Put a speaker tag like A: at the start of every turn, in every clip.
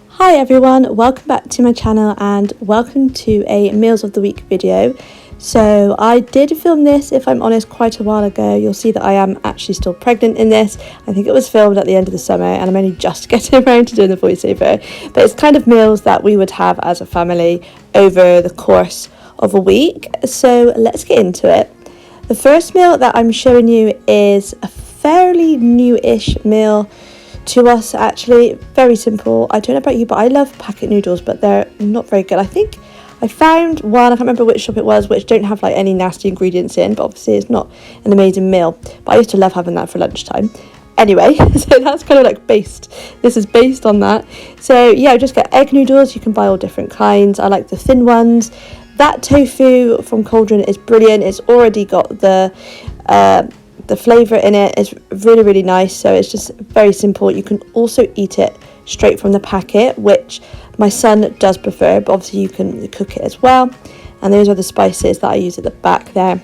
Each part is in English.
A: Hi everyone, welcome back to my channel and welcome to a Meals of the Week video. So I did film this, if I'm honest, quite a while ago. You'll see that I am actually still pregnant in this. I think it was filmed at the end of the summer and I'm only just getting around to doing the voiceover. But it's kind of meals that we would have as a family over the course of a week. So let's get into it. The first meal that I'm showing you is a fairly new-ish meal to us, actually. Very simple. I don't know about you, but I love packet noodles, but they're not very good. I think I found one, I can't remember which shop it was, which don't have like any nasty ingredients in, but obviously it's not an amazing meal. But I used to love having that for lunchtime. Anyway, so that's kind of like this is based on that. So yeah, just get egg noodles. You can buy all different kinds. I like the thin ones. That tofu from Cauldron is brilliant. It's already got the flavour in it. Is really nice, so it's just very simple. You can also eat it straight from the packet, which my son does prefer, but obviously you can cook it as well. And those are the spices that I use at the back there.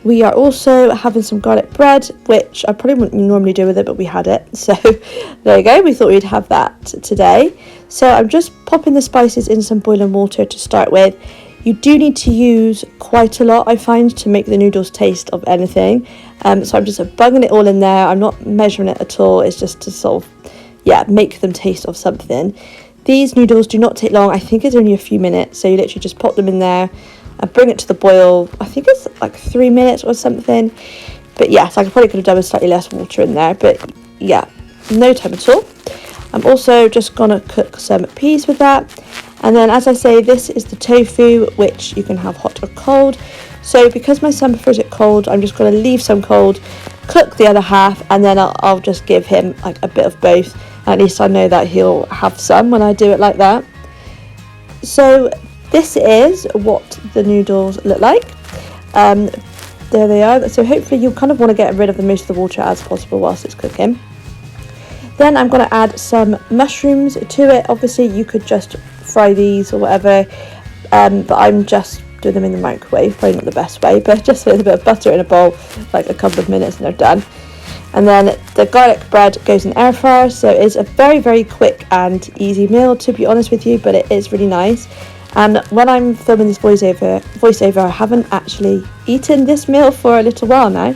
A: We are also having some garlic bread, which I probably wouldn't normally do with it, but we had it, so there you go. We thought we'd have that today. So I'm just popping the spices in some boiling water to start with. You do need to use quite a lot, I find, to make the noodles taste of anything. So I'm just bunging it all in there. I'm not measuring it at all. It's just to sort of, make them taste of something. These noodles do not take long. I think it's only a few minutes. So you literally just pop them in there and bring it to the boil. I think it's like 3 minutes or something. But yes, I probably could have done with slightly less water in there. But yeah, no time at all. I'm also just going to cook some peas with that. And then, as I say, this is the tofu, which you can have hot or cold. So because my son prefers it cold, I'm just going to leave some cold, cook the other half, and then I'll just give him like a bit of both. At least I know that he'll have some when I do it like that. So this is what the noodles look like. There they are. So hopefully you'll kind of want to get rid of the most of the water as possible whilst it's cooking. Then I'm going to add some mushrooms to it. Obviously you could just fry these or whatever, but I'm just doing them in the microwave. Probably not the best way, but just with a bit of butter in a bowl, like a couple of minutes and they're done. And then the garlic bread goes in air fryer, so it's a very quick and easy meal, to be honest with you, but it is really nice. And when I'm filming this voiceover, I haven't actually eaten this meal for a little while now,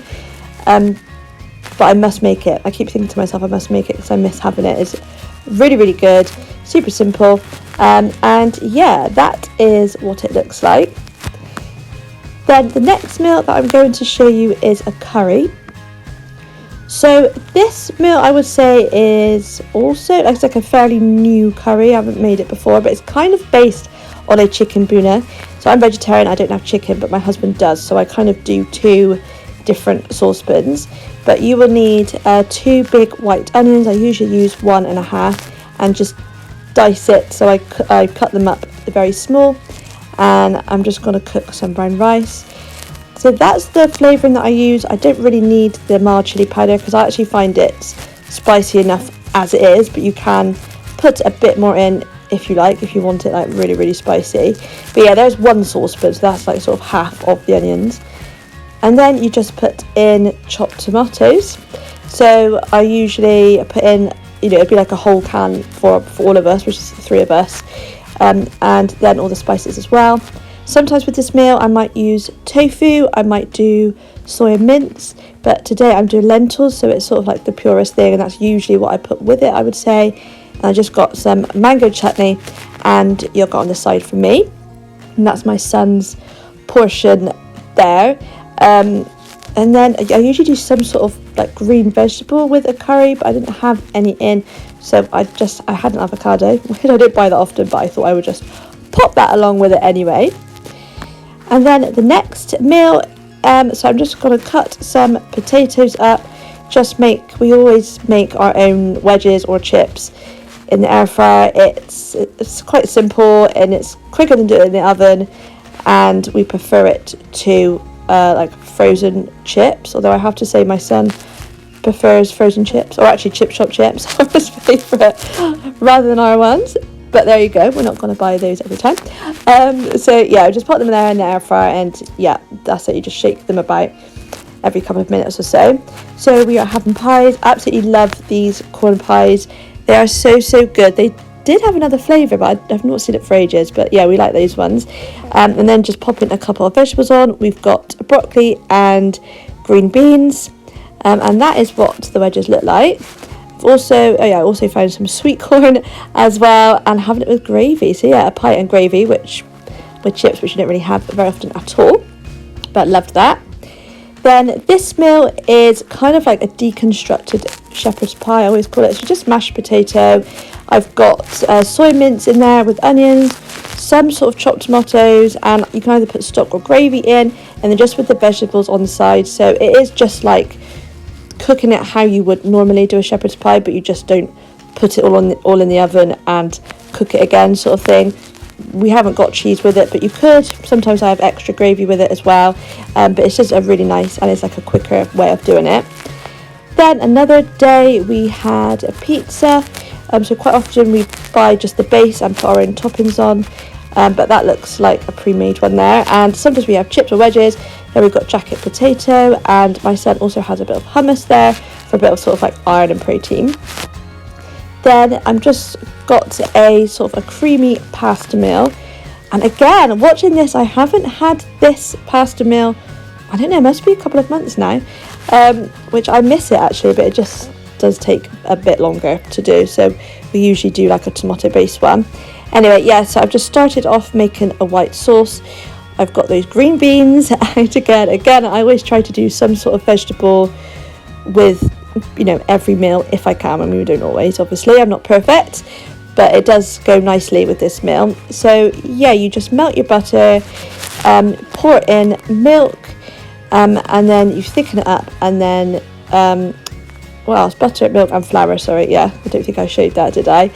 A: but I must make it. I keep thinking to myself I must make it because I miss having it. It's really good, super simple, and yeah, that is what it looks like. Then the next meal that I'm going to show you is a curry. So this meal, I would say, is also it's like a fairly new curry. I haven't made it before, but it's kind of based on a chicken bhuna. So I'm vegetarian, I don't have chicken, but my husband does, so I kind of do two different saucepans. But you will need 2 big white onions. I usually use 1.5 and just dice it, so I cut them up very small. And I'm just going to cook some brown rice. So that's the flavouring that I use. I don't really need the mild chilli powder because I actually find it spicy enough as it is, but you can put a bit more in if you like, if you want it like really spicy. But yeah, there's 1 saucepan, so that's like sort of half of the onions. And then you just put in chopped tomatoes. So I usually put in, it'd be like a whole can for all of us, which is 3 of us. And then all the spices as well. Sometimes with this meal I might use tofu, I might do soya mince, but today I'm doing lentils, so it's sort of like the purest thing, and that's usually what I put with it, I would say. And I just got some mango chutney and yogurt on the side for me. And that's my son's portion there. And then I usually do some sort of like green vegetable with a curry, but I didn't have any in, so I had an avocado, which I don't buy that often, but I thought I would just pop that along with it anyway. And then the next meal, so I'm just going to cut some potatoes up. We always make our own wedges or chips in the air fryer. It's quite simple and it's quicker than doing it in the oven, and we prefer it to like frozen chips, although I have to say my son prefers frozen chips, or actually chip shop chips are his favourite rather than our ones. But there you go, we're not going to buy those every time. So yeah, just put them in there in the air fryer, and yeah, that's it. You just shake them about every couple of minutes or so. So we are having pies. Absolutely love these corn pies. They are so good. They did have another flavour, but I've not seen it for ages. But yeah, we like those ones. And then just popping a couple of vegetables on. We've got broccoli and green beans, and that is what the wedges look like. I've also, I also found some sweet corn as well, and having it with gravy. So yeah, a pie and gravy, which with chips, which you don't really have very often at all, but loved that. Then this meal is kind of like a deconstructed shepherd's pie, I always call it. So just mashed potato. I've got soy mince in there with onions, some sort of chopped tomatoes, and you can either put stock or gravy in, and then just with the vegetables on the side. So it is just like cooking it how you would normally do a shepherd's pie, but you just don't put it all in the oven and cook it again, sort of thing. We haven't got cheese with it, but you could. Sometimes I have extra gravy with it as well, but it's just a really nice, and it's like a quicker way of doing it. Then another day we had a pizza. So quite often we buy just the base and put our own toppings on, but that looks like a pre-made one there. And sometimes we have chips or wedges. Then we've got jacket potato, and my son also has a bit of hummus there for a bit of sort of like iron and protein. Then I'm just got a sort of a creamy pasta meal, and again, watching this, I haven't had this pasta meal, I don't know, it must be a couple of months now, which I miss it actually, but it just does take a bit longer to do. So we usually do like a tomato based one. Anyway, yeah, so I've just started off making a white sauce. I've got those green beans out again. I always try to do some sort of vegetable with, you know, every meal if I can. I mean, we don't always, obviously, I'm not perfect, but it does go nicely with this meal. So yeah, you just melt your butter, pour in milk, and then you thicken it up, and then what else? Butter, milk and flour, sorry. Yeah, I don't think I showed that, did I?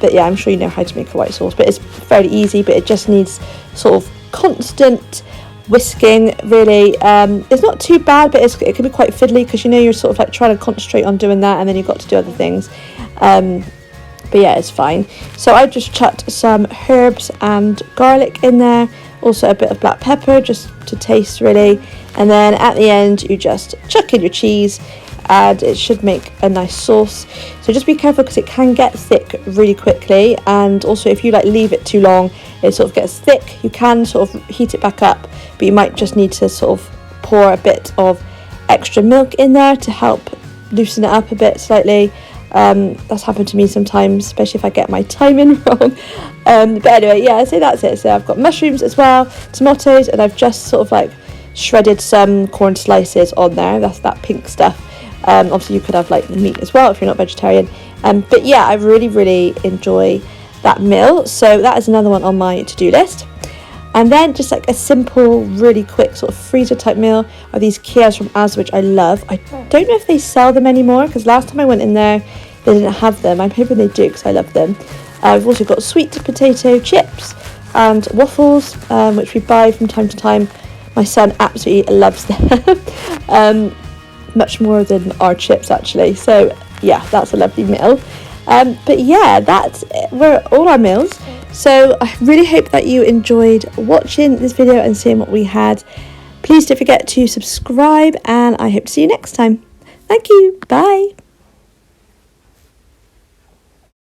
A: But yeah, I'm sure you know how to make a white sauce, but it's fairly easy, but it just needs sort of constant whisking, really. It's not too bad, but it can be quite fiddly, because you know you're sort of like trying to concentrate on doing that, and then you've got to do other things. But yeah, it's fine. So I just chucked some herbs and garlic in there, also a bit of black pepper just to taste, really. And then at the end you just chuck in your cheese, and it should make a nice sauce. So just be careful, because it can get thick really quickly, and also if you like leave it too long, it sort of gets thick. You can sort of heat it back up, but you might just need to sort of pour a bit of extra milk in there to help loosen it up a bit slightly. That's happened to me sometimes, especially if I get my timing wrong. But anyway, yeah, so that's it. So I've got mushrooms as well, tomatoes, and I've just sort of like shredded some corn slices on there. That's that pink stuff. Obviously you could have like meat as well if you're not vegetarian. But yeah, I really enjoy that meal. So that is another one on my to-do list. And then just like a simple, really quick sort of freezer type meal are these Kievs from Asda, which I love. I don't know if they sell them anymore, because last time I went in there they didn't have them. I'm hoping they do, because I love them. I've also got sweet potato chips and waffles, which we buy from time to time. My son absolutely loves them, much more than our chips actually. So yeah, that's a lovely meal. But yeah, were all our meals. So I really hope that you enjoyed watching this video and seeing what we had. Please don't forget to subscribe, and I hope to see you next time. Thank you. Bye.